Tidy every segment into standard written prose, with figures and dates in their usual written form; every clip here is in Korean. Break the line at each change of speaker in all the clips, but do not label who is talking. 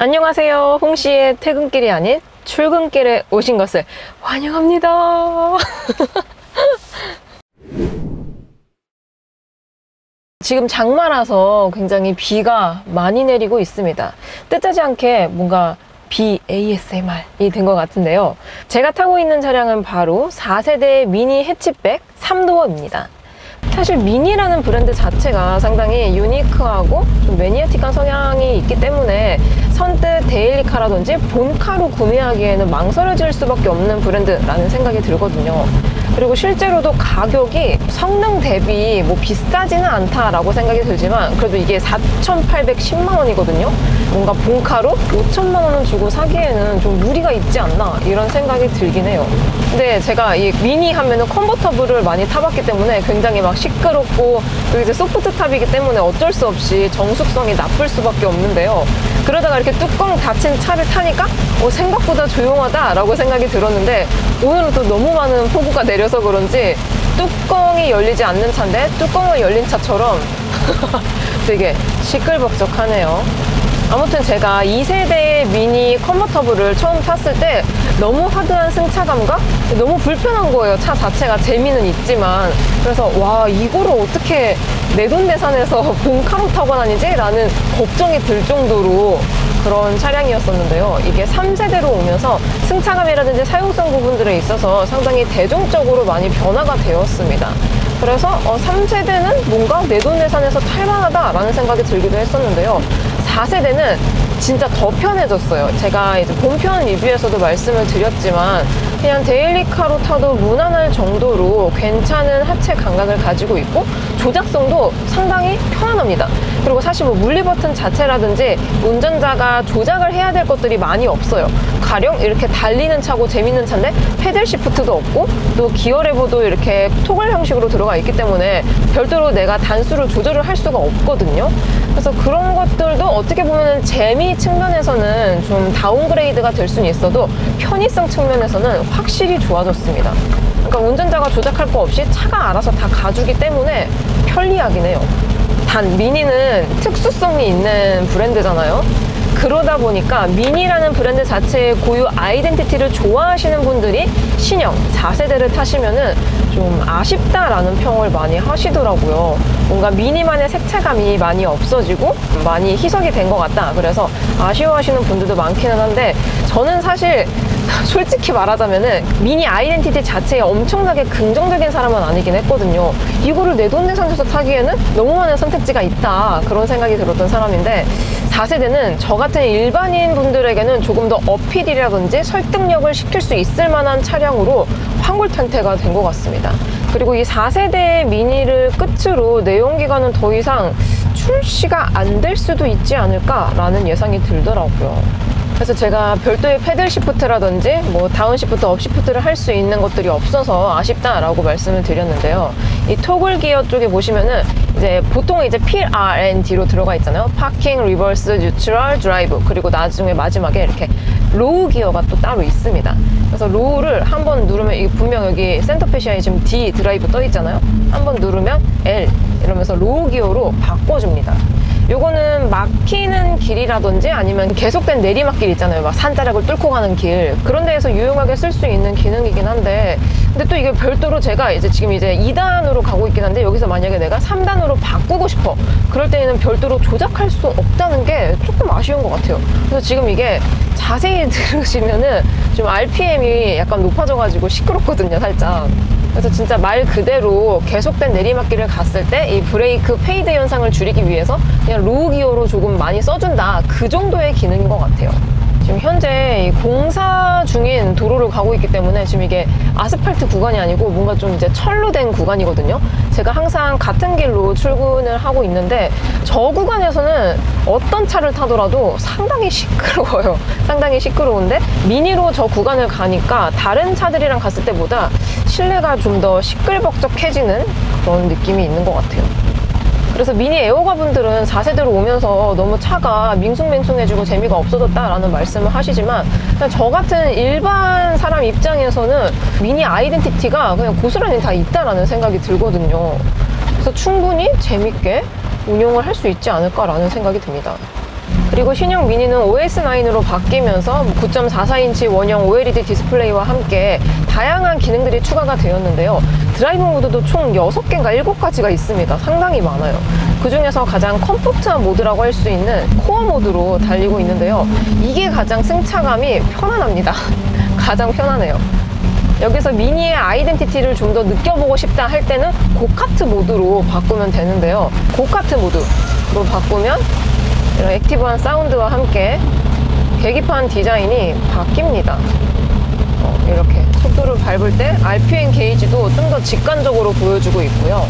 안녕하세요. 홍씨의 퇴근길이 아닌 출근길에 오신 것을 환영합니다. 지금 장마라서 굉장히 비가 많이 내리고 있습니다. 뜻하지 않게 뭔가 비 ASMR이 된 것 같은데요. 제가 타고 있는 차량은 바로 4세대 미니 해치백 3도어입니다. 사실 미니라는 브랜드 자체가 상당히 유니크하고 좀 매니아틱한 성향이 있기 때문에 선뜻 데일리카라든지 본카로 구매하기에는 망설여질 수밖에 없는 브랜드라는 생각이 들거든요. 그리고 실제로도 가격이 성능 대비 뭐 비싸지는 않다라고 생각이 들지만 그래도 이게 4,810만 원이거든요. 뭔가 본카로 5천만 원은 주고 사기에는 좀 무리가 있지 않나 이런 생각이 들긴 해요. 근데 제가 이 미니 하면은 컨버터블을 많이 타봤기 때문에 굉장히 막 시끄럽고 그리고 이제 소프트 탑이기 때문에 어쩔 수 없이 정숙성이 나쁠 수밖에 없는데요. 그러다가 이렇게 뚜껑 닫힌 차를 타니까 생각보다 조용하다라고 생각이 들었는데 오늘은 또 너무 많은 폭우가 내려서 그런지 뚜껑이 열리지 않는 차인데 뚜껑을 열린 차처럼 되게 시끌벅적하네요. 아무튼 제가 2세대의 미니 컨버터블을 처음 탔을 때 너무 하드한 승차감과 너무 불편한 거예요. 차 자체가 재미는 있지만. 그래서 와, 이거를 어떻게 내돈내산해서 본카로 타고 다니지? 라는 걱정이 들 정도로 그런 차량이었었는데요. 이게 3세대로 오면서 승차감이라든지 사용성 부분들에 있어서 상당히 대중적으로 많이 변화가 되었습니다. 그래서 3세대는 뭔가 내돈내산해서 탈만하다라는 생각이 들기도 했었는데요. 4세대는 진짜 더 편해졌어요. 제가 이제 본편 리뷰에서도 말씀을 드렸지만 그냥 데일리카로 타도 무난할 정도로 괜찮은 하체 감각을 가지고 있고 조작성도 상당히 편안합니다. 그리고 사실 뭐 물리 버튼 자체라든지 운전자가 조작을 해야 될 것들이 많이 없어요. 가령 이렇게 달리는 차고 재밌는 차인데 패들 시프트도 없고 또 기어 레버도 이렇게 토글 형식으로 들어가 있기 때문에 별도로 내가 단수를 조절을 할 수가 없거든요. 그래서 그런 것들도 어떻게 보면 재미 측면에서는 좀 다운그레이드가 될 수는 있어도 편의성 측면에서는 확실히 좋아졌습니다. 그러니까 운전자가 조작할 거 없이 차가 알아서 다 가주기 때문에 편리하긴 해요. 단 미니는 특수성이 있는 브랜드잖아요. 그러다 보니까 미니라는 브랜드 자체의 고유 아이덴티티를 좋아하시는 분들이 신형 4세대를 타시면은 좀 아쉽다라는 평을 많이 하시더라고요. 뭔가 미니만의 색채감이 많이 없어지고 많이 희석이 된 것 같다. 그래서 아쉬워하시는 분들도 많기는 한데 저는 사실 솔직히 말하자면은 미니 아이덴티티 자체에 엄청나게 긍정적인 사람은 아니긴 했거든요. 이거를 내돈내산해서 타기에는 너무 많은 선택지가 있다 그런 생각이 들었던 사람인데 4세대는 저 같은 일반인 분들에게는 조금 더 어필이라든지 설득력을 시킬 수 있을 만한 차량으로 환골탈태가 된 것 같습니다. 그리고 이 4세대 미니를 끝으로 내연기관은 더 이상 출시가 안 될 수도 있지 않을까라는 예상이 들더라고요. 그래서 제가 별도의 패들 시프트라든지 뭐 다운 시프트, 업 시프트를 할 수 있는 것들이 없어서 아쉽다라고 말씀을 드렸는데요. 이 토글 기어 쪽에 보시면은 이제 보통 이제 PRND로 들어가 있잖아요. 파킹, 리버스, 뉴트럴, 드라이브. 그리고 나중에 마지막에 이렇게 로우 기어가 또 따로 있습니다. 그래서 로우를 한번 누르면 이게 분명 여기 센터페시아에 지금 D 드라이브 떠 있잖아요. 한번 누르면 L 이러면서 로우 기어로 바꿔줍니다. 요거는 막히는 길이라든지 아니면 계속된 내리막길 있잖아요. 막 산자락을 뚫고 가는 길 그런 데에서 유용하게 쓸 수 있는 기능이긴 한데 근데 또 이게 별도로 제가 이제 지금 이제 2단으로 가고 있긴 한데 여기서 만약에 내가 3단으로 바꾸고 싶어 그럴 때에는 별도로 조작할 수 없다는 게 조금 아쉬운 것 같아요. 그래서 지금 이게 자세히 들으시면은 좀 RPM이 약간 높아져가지고 시끄럽거든요, 살짝. 그래서 진짜 말 그대로 계속된 내리막길을 갔을 때 이 브레이크 페이드 현상을 줄이기 위해서 그냥 로우 기어로 조금 많이 써준다 그 정도의 기능인 것 같아요. 지금 현재 공사 중인 도로를 가고 있기 때문에 지금 이게 아스팔트 구간이 아니고 뭔가 좀 이제 철로 된 구간이거든요. 제가 항상 같은 길로 출근을 하고 있는데 저 구간에서는 어떤 차를 타더라도 상당히 시끄러워요. 상당히 시끄러운데 미니로 저 구간을 가니까 다른 차들이랑 갔을 때보다 실내가 좀 더 시끌벅적해지는 그런 느낌이 있는 것 같아요. 그래서 미니 애호가 분들은 4세대로 오면서 너무 차가 밍숭맹숭해지고 재미가 없어졌다라는 말씀을 하시지만 그냥 저 같은 일반 사람 입장에서는 미니 아이덴티티가 그냥 고스란히 다 있다라는 생각이 들거든요. 그래서 충분히 재밌게 운용을 할 수 있지 않을까라는 생각이 듭니다. 그리고 신형 미니는 OS9으로 바뀌면서 9.44인치 원형 OLED 디스플레이와 함께 다양한 기능들이 추가가 되었는데요. 드라이브 모드도 총 6개인가 7가지가 있습니다. 상당히 많아요. 그 중에서 가장 컴포트한 모드라고 할 수 있는 코어 모드로 달리고 있는데요. 이게 가장 승차감이 편안합니다. 가장 편안해요. 여기서 미니의 아이덴티티를 좀 더 느껴보고 싶다 할 때는 고카트 모드로 바꾸면 되는데요. 고카트 모드로 바꾸면 이런 액티브한 사운드와 함께 계기판 디자인이 바뀝니다. 이렇게 속도를 밟을 때 RPM 게이지도 좀 더 직관적으로 보여주고 있고요.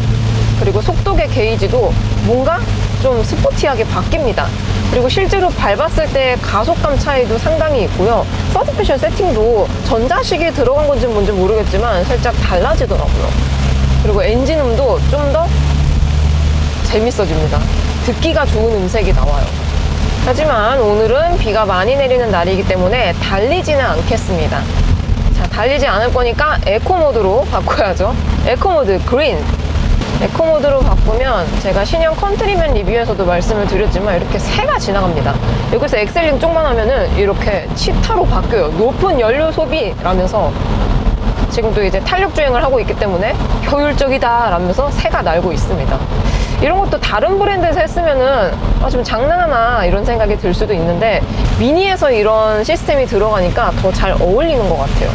그리고 속도계 게이지도 뭔가 좀 스포티하게 바뀝니다. 그리고 실제로 밟았을 때 가속감 차이도 상당히 있고요. 서스펜션 세팅도 전자식이 들어간 건지 뭔지 모르겠지만 살짝 달라지더라고요. 그리고 엔진음도 좀 더 재밌어집니다. 듣기가 좋은 음색이 나와요. 하지만 오늘은 비가 많이 내리는 날이기 때문에 달리지는 않겠습니다. 자, 달리지 않을 거니까 에코 모드로 바꿔야죠. 에코 모드 그린. 에코 모드로 바꾸면 제가 신형 컨트리맨 리뷰에서도 말씀을 드렸지만 이렇게 새가 지나갑니다. 여기서 엑셀링 쪽만 하면은 이렇게 치타로 바뀌어요. 높은 연료 소비라면서 지금도 이제 탄력 주행을 하고 있기 때문에 효율적이다 라면서 새가 날고 있습니다. 이런 것도 다른 브랜드에서 했으면은 좀 장난하나 이런 생각이 들 수도 있는데 미니에서 이런 시스템이 들어가니까 더 잘 어울리는 것 같아요.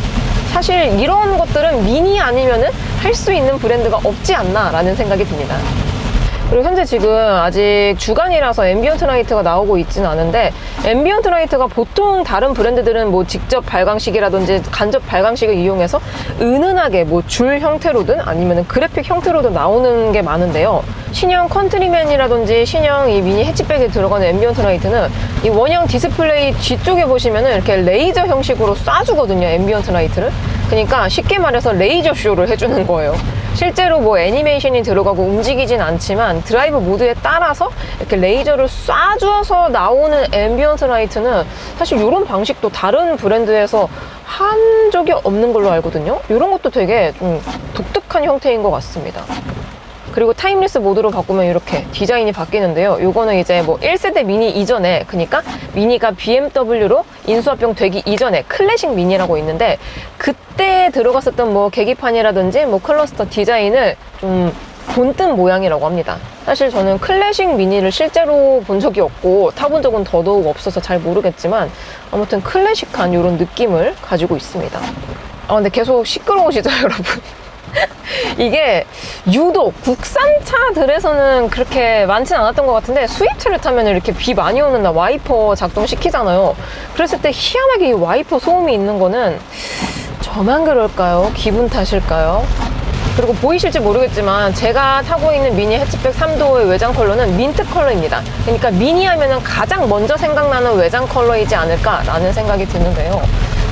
사실 이런 것들은 미니 아니면은 할 수 있는 브랜드가 없지 않나 라는 생각이 듭니다. 그리고 현재 지금 아직 주간이라서 앰비언트 라이트가 나오고 있지는 않은데 앰비언트 라이트가 보통 다른 브랜드들은 뭐 직접 발광식이라든지 간접 발광식을 이용해서 은은하게 뭐 줄 형태로든 아니면 그래픽 형태로든 나오는 게 많은데요. 신형 컨트리맨이라든지 신형 이 미니 해치백에 들어가는 앰비언트 라이트는 이 원형 디스플레이 뒤쪽에 보시면은 이렇게 레이저 형식으로 쏴주거든요. 앰비언트 라이트를. 그러니까 쉽게 말해서 레이저 쇼를 해주는 거예요. 실제로 뭐 애니메이션이 들어가고 움직이진 않지만 드라이브 모드에 따라서 이렇게 레이저를 쏴줘서 나오는 앰비언트 라이트는 사실 이런 방식도 다른 브랜드에서 한 적이 없는 걸로 알거든요. 이런 것도 되게 좀 독특한 형태인 것 같습니다. 그리고 타임리스 모드로 바꾸면 이렇게 디자인이 바뀌는데요. 요거는 이제 뭐 1세대 미니 이전에, 그러니까 미니가 BMW로 인수합병 되기 이전에 클래식 미니라고 있는데 그때 들어갔었던 뭐 계기판이라든지 뭐 클러스터 디자인을 좀 본뜬 모양이라고 합니다. 사실 저는 클래식 미니를 실제로 본 적이 없고 타본 적은 더더욱 없어서 잘 모르겠지만 아무튼 클래식한 이런 느낌을 가지고 있습니다. 근데 계속 시끄러우시죠, 여러분? 이게 유독 국산차들에서는 그렇게 많진 않았던 것 같은데 수입차를 타면 이렇게 비 많이 오는 날 와이퍼 작동시키잖아요. 그랬을 때 희한하게 이 와이퍼 소음이 있는 거는 저만 그럴까요? 기분 탓일까요? 그리고 보이실지 모르겠지만 제가 타고 있는 미니 해치백 3도어의 외장 컬러는 민트 컬러입니다. 그러니까 미니 하면은 가장 먼저 생각나는 외장 컬러이지 않을까라는 생각이 드는데요.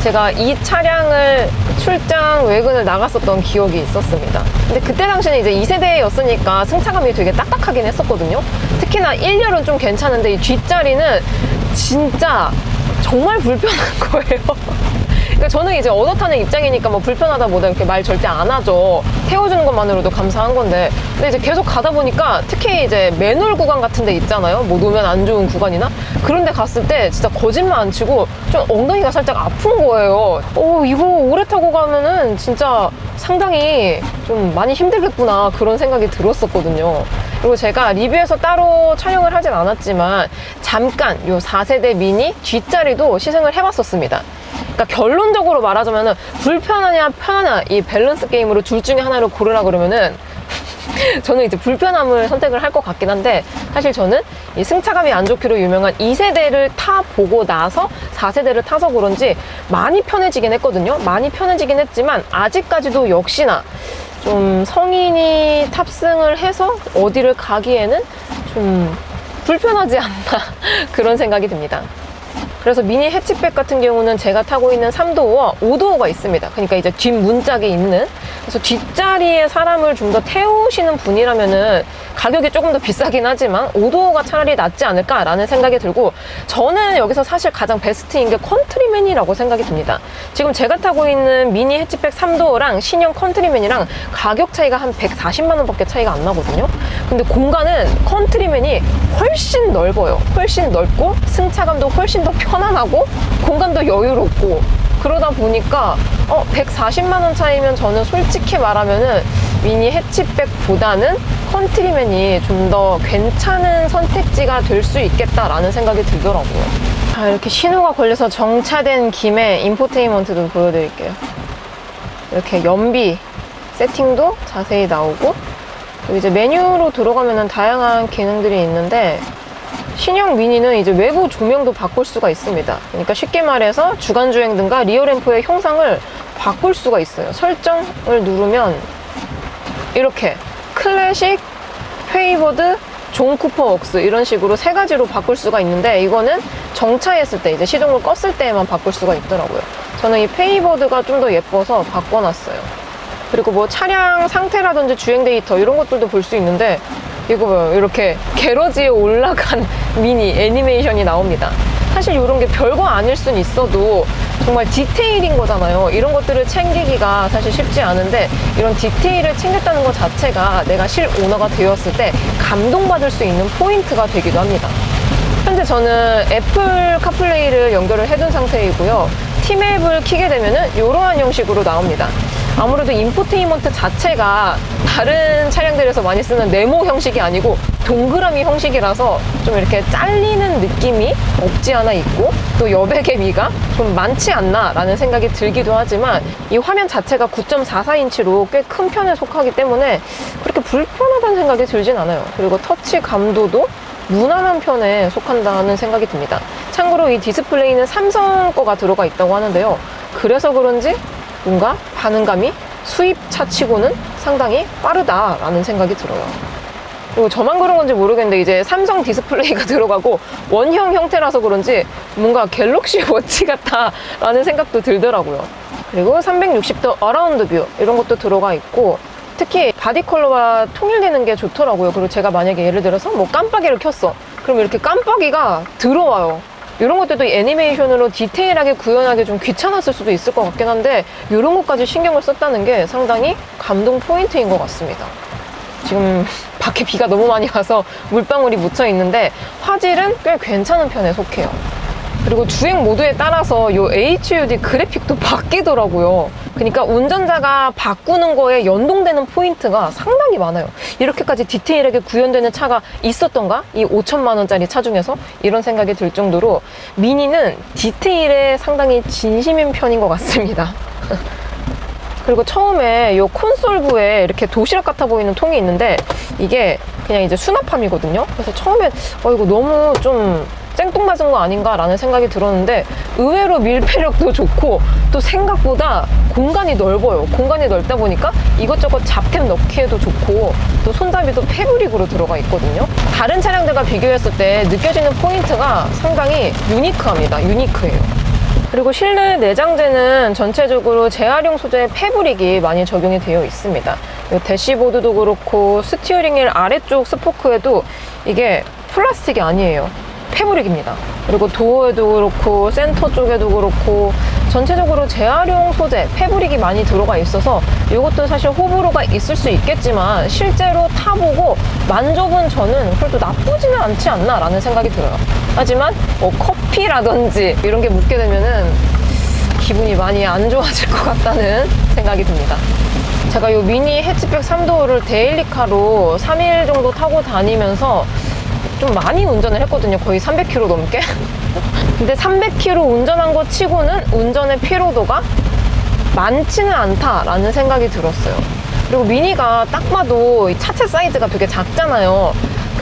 제가 이 차량을 출장 외근을 나갔었던 기억이 있었습니다. 근데 그때 당시는 이제 2세대였으니까 승차감이 되게 딱딱하긴 했었거든요. 특히나 1열은 좀 괜찮은데 이 뒷자리는 진짜 정말 불편한 거예요. 그러니까 저는 이제 얻어 타는 입장이니까 뭐 불편하다 뭐다 이렇게 말 절대 안 하죠. 태워주는 것만으로도 감사한 건데. 근데 이제 계속 가다 보니까 특히 이제 맨홀 구간 같은 데 있잖아요. 뭐 놓으면 안 좋은 구간이나 그런 데 갔을 때 진짜 거짓말 안 치고 좀 엉덩이가 살짝 아픈 거예요. 이거 오래 타고 가면은 진짜 상당히 좀 많이 힘들겠구나 그런 생각이 들었었거든요. 그리고 제가 리뷰에서 따로 촬영을 하진 않았지만 잠깐 요 4세대 미니 뒷자리도 시승을 해봤었습니다. 그러니까 결론적으로 말하자면은 불편하냐 편하냐 이 밸런스 게임으로 둘 중에 하나를 고르라 그러면은 저는 이제 불편함을 선택을 할 것 같긴 한데 사실 저는 이 승차감이 안 좋기로 유명한 2세대를 타보고 나서 4세대를 타서 그런지 많이 편해지긴 했거든요. 많이 편해지긴 했지만 아직까지도 역시나 좀 성인이 탑승을 해서 어디를 가기에는 좀 불편하지 않나 그런 생각이 듭니다. 그래서 미니 해치백 같은 경우는 제가 타고 있는 3도어와 5도어가 있습니다. 그러니까 이제 뒷문짝에 있는 그래서 뒷자리에 사람을 좀 더 태우시는 분이라면은 가격이 조금 더 비싸긴 하지만 5도어가 차라리 낫지 않을까라는 생각이 들고, 저는 여기서 사실 가장 베스트인 게 컨트리맨이라고 생각이 듭니다. 지금 제가 타고 있는 미니 해치백 3도어랑 신형 컨트리맨이랑 가격 차이가 한 140만 원밖에 차이가 안 나거든요. 근데 공간은 컨트리맨이 훨씬 넓어요. 훨씬 넓고 승차감도 훨씬 더 편안하고 공간도 여유롭고, 그러다 보니까 140만 원 차이면 저는 솔직히 말하면은 미니 해치백보다는 컨트리맨이 좀 더 괜찮은 선택지가 될 수 있겠다라는 생각이 들더라고요. 자, 이렇게 신호가 걸려서 정차된 김에 인포테인먼트도 보여드릴게요. 이렇게 연비 세팅도 자세히 나오고, 그리고 이제 메뉴로 들어가면은 다양한 기능들이 있는데, 신형 미니는 이제 외부 조명도 바꿀 수가 있습니다. 그러니까 쉽게 말해서 주간주행 등과 리어램프의 형상을 바꿀 수가 있어요. 설정을 누르면 이렇게 클래식, 페이버드, 존 쿠퍼 웍스 이런 식으로 세 가지로 바꿀 수가 있는데, 이거는 정차했을 때, 이제 시동을 껐을 때만 바꿀 수가 있더라고요. 저는 이 페이버드가 좀 더 예뻐서 바꿔놨어요. 그리고 뭐 차량 상태라든지 주행 데이터 이런 것들도 볼 수 있는데, 이거 봐요. 이렇게 게러지에 올라간 미니 애니메이션이 나옵니다. 사실 이런 게 별거 아닐 순 있어도 정말 디테일인 거잖아요. 이런 것들을 챙기기가 사실 쉽지 않은데, 이런 디테일을 챙겼다는 것 자체가 내가 실오너가 되었을 때 감동받을 수 있는 포인트가 되기도 합니다. 현재 저는 애플 카플레이를 연결을 해둔 상태이고요. T맵을 키게 되면은 이러한 형식으로 나옵니다. 아무래도 인포테인먼트 자체가 다른 차량들에서 많이 쓰는 네모 형식이 아니고 동그라미 형식이라서 좀 이렇게 잘리는 느낌이 없지 않아 있고, 또 여백의 미가 좀 많지 않나 라는 생각이 들기도 하지만, 이 화면 자체가 9.44인치로 꽤 큰 편에 속하기 때문에 그렇게 불편하다는 생각이 들진 않아요. 그리고 터치 감도도 무난한 편에 속한다는 생각이 듭니다. 참고로 이 디스플레이는 삼성 거가 들어가 있다고 하는데요. 그래서 그런지 뭔가 반응감이 수입차 치고는 상당히 빠르다라는 생각이 들어요. 그리고 저만 그런 건지 모르겠는데, 이제 삼성 디스플레이가 들어가고 원형 형태라서 그런지 뭔가 갤럭시 워치 같다라는 생각도 들더라고요. 그리고 360도 어라운드 뷰 이런 것도 들어가 있고, 특히 바디 컬러와 통일되는 게 좋더라고요. 그리고 제가 만약에 예를 들어서 뭐 깜빡이를 켰어. 그럼 이렇게 깜빡이가 들어와요. 이런 것들도 애니메이션으로 디테일하게 구현하기 좀 귀찮았을 수도 있을 것 같긴 한데, 이런 것까지 신경을 썼다는 게 상당히 감동 포인트인 것 같습니다. 지금 밖에 비가 너무 많이 와서 물방울이 묻혀 있는데 화질은 꽤 괜찮은 편에 속해요. 그리고 주행 모드에 따라서 이 HUD 그래픽도 바뀌더라고요. 그러니까 운전자가 바꾸는 거에 연동되는 포인트가 상당히 많아요. 이렇게까지 디테일하게 구현되는 차가 있었던가? 이 5천만 원짜리 차 중에서? 이런 생각이 들 정도로 미니는 디테일에 상당히 진심인 편인 것 같습니다. 그리고 처음에 이 콘솔부에 이렇게 도시락 같아 보이는 통이 있는데, 이게 그냥 이제 수납함이거든요. 그래서 처음엔 이거 너무 좀 생뚱맞은 거 아닌가 라는 생각이 들었는데, 의외로 밀폐력도 좋고 또 생각보다 공간이 넓어요. 공간이 넓다 보니까 이것저것 잡템 넣기에도 좋고, 또 손잡이도 패브릭으로 들어가 있거든요. 다른 차량들과 비교했을 때 느껴지는 포인트가 상당히 유니크합니다. 유니크해요. 그리고 실내 내장재는 전체적으로 재활용 소재의 패브릭이 많이 적용이 되어 있습니다. 이 대시보드도 그렇고 스티어링 휠 아래쪽 스포크에도 이게 플라스틱이 아니에요. 패브릭입니다. 그리고 도어에도 그렇고 센터 쪽에도 그렇고 전체적으로 재활용 소재, 패브릭이 많이 들어가 있어서 이것도 사실 호불호가 있을 수 있겠지만, 실제로 타보고 만족은 저는 그래도 나쁘지는 않지 않나 라는 생각이 들어요. 하지만 커피라든지 이런 게 묻게 되면은 기분이 많이 안 좋아질 것 같다는 생각이 듭니다. 제가 이 미니 해치백 3도어를 데일리카로 3일 정도 타고 다니면서 좀 많이 운전을 했거든요. 거의 300km 넘게. 근데 300km 운전한 거 치고는 운전의 피로도가 많지는 않다라는 생각이 들었어요. 그리고 미니가 딱 봐도 차체 사이즈가 되게 작잖아요.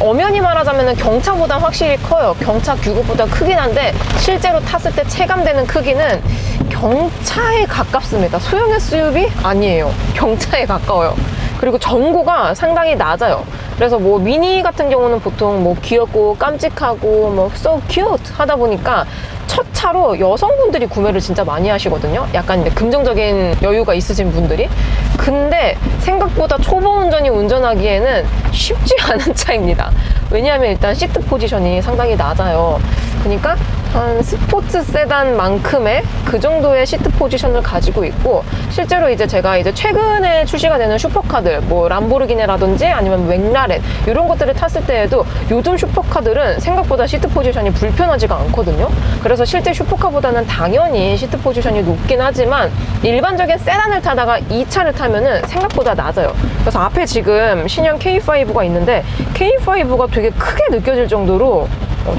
엄연히 말하자면 경차보다 확실히 커요. 경차 규급보다 크긴 한데 실제로 탔을 때 체감되는 크기는 경차에 가깝습니다. 소형 SUV 아니에요. 경차에 가까워요. 그리고 전고가 상당히 낮아요. 그래서 뭐 미니 같은 경우는 보통 뭐 귀엽고 깜찍하고 뭐 so cute 하다 보니까 첫 차로 여성분들이 구매를 진짜 많이 하시거든요. 약간 이제 긍정적인 여유가 있으신 분들이. 근데 생각보다 초보 운전이 운전하기에는 쉽지 않은 차입니다. 왜냐하면 일단 시트 포지션이 상당히 낮아요. 그러니까 한 스포츠 세단만큼의 그 정도의 시트 포지션을 가지고 있고, 실제로 이제 제가 이제 최근에 출시가 되는 슈퍼카들, 뭐 람보르기니라든지 아니면 맥라렌 이런 것들을 탔을 때에도 요즘 슈퍼카들은 생각보다 시트 포지션이 불편하지가 않거든요. 그래서 실제 슈퍼카보다는 당연히 시트 포지션이 높긴 하지만 일반적인 세단을 타다가 이 차를 타면은 생각보다 낮아요. 그래서 앞에 지금 신형 K5가 있는데 K5가 되게 크게 느껴질 정도로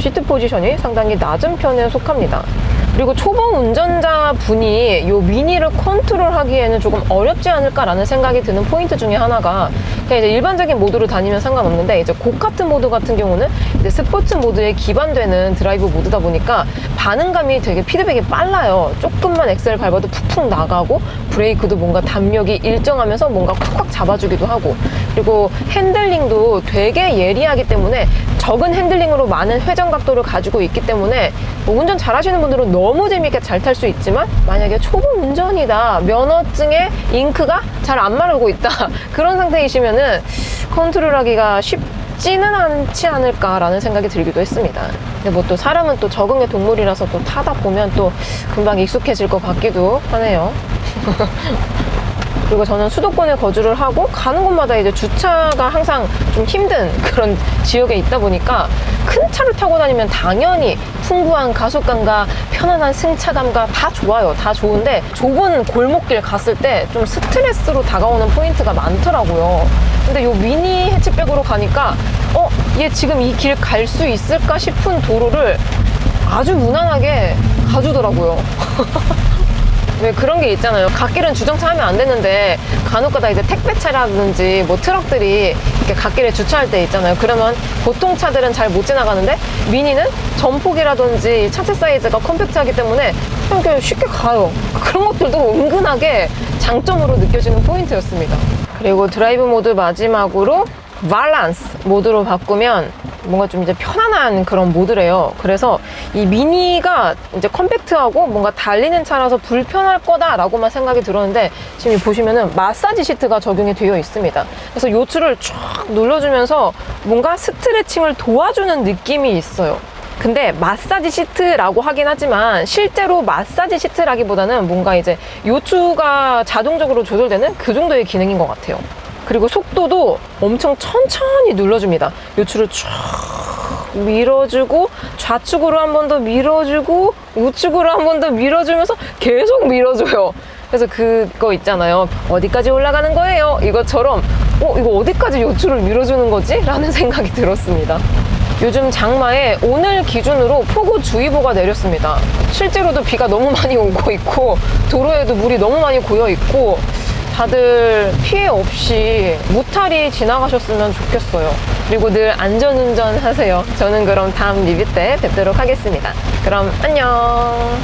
시트 포지션이 상당히 낮은 편에 속합니다. 그리고 초보 운전자분이 이 미니를 컨트롤하기에는 조금 어렵지 않을까라는 생각이 드는 포인트 중에 하나가, 그냥 이제 일반적인 모드로 다니면 상관없는데 이제 고카트 모드 같은 경우는 이제 스포츠 모드에 기반되는 드라이브 모드다 보니까 반응감이 되게 피드백이 빨라요. 조금만 엑셀 밟아도 푹푹 나가고, 브레이크도 뭔가 담력이 일정하면서 뭔가 콱콱 잡아주기도 하고, 그리고 핸들링도 되게 예리하기 때문에 적은 핸들링으로 많은 회전 각도를 가지고 있기 때문에 뭐 운전 잘하시는 분들은 너무 재밌게 잘 탈 수 있지만, 만약에 초보 운전이다, 면허증에 잉크가 잘 안 마르고 있다 그런 상태이시면은 컨트롤하기가 쉽지는 않지 않을까라는 생각이 들기도 했습니다. 근데 뭐 또 사람은 또 적응의 동물이라서 또 타다 보면 또 금방 익숙해질 것 같기도 하네요. 그리고 저는 수도권에 거주를 하고 가는 곳마다 이제 주차가 항상 좀 힘든 그런 지역에 있다 보니까 큰 차를 타고 다니면 당연히 풍부한 가속감과 편안한 승차감과 다 좋아요. 다 좋은데 좁은 골목길 갔을 때 좀 스트레스로 다가오는 포인트가 많더라고요. 근데 요 미니 해치백으로 가니까 얘 지금 이 길 갈 수 있을까 싶은 도로를 아주 무난하게 가주더라고요. 왜 그런 게 있잖아요. 갓길은 주정차 하면 안 되는데 간혹가다 이제 택배차라든지 뭐 트럭들이 이렇게 갓길에 주차할 때 있잖아요. 그러면 보통 차들은 잘 못 지나가는데 미니는 전폭이라든지 차체 사이즈가 컴팩트하기 때문에 그냥 쉽게 가요. 그런 것들도 은근하게 장점으로 느껴지는 포인트였습니다. 그리고 드라이브 모드 마지막으로 밸런스 모드로 바꾸면 뭔가 좀 이제 편안한 그런 모드래요. 그래서 이 미니가 이제 컴팩트하고 뭔가 달리는 차라서 불편할 거다라고만 생각이 들었는데, 지금 보시면은 마사지 시트가 적용이 되어 있습니다. 그래서 요추를 쫙 눌러주면서 뭔가 스트레칭을 도와주는 느낌이 있어요. 근데 마사지 시트라고 하긴 하지만 실제로 마사지 시트라기보다는 뭔가 이제 요추가 자동적으로 조절되는 그 정도의 기능인 것 같아요. 그리고 속도도 엄청 천천히 눌러줍니다. 요추를 쫙 밀어주고 좌측으로 한 번 더 밀어주고 우측으로 한 번 더 밀어주면서 계속 밀어줘요. 그래서 그거 있잖아요. 어디까지 올라가는 거예요? 이것처럼 이거 어디까지 요추를 밀어주는 거지? 라는 생각이 들었습니다. 요즘 장마에 오늘 기준으로 폭우주의보가 내렸습니다. 실제로도 비가 너무 많이 오고 있고 도로에도 물이 너무 많이 고여 있고 다들 피해 없이 무탈히 지나가셨으면 좋겠어요. 그리고 늘 안전운전 하세요. 저는 그럼 다음 리뷰 때 뵙도록 하겠습니다. 그럼 안녕.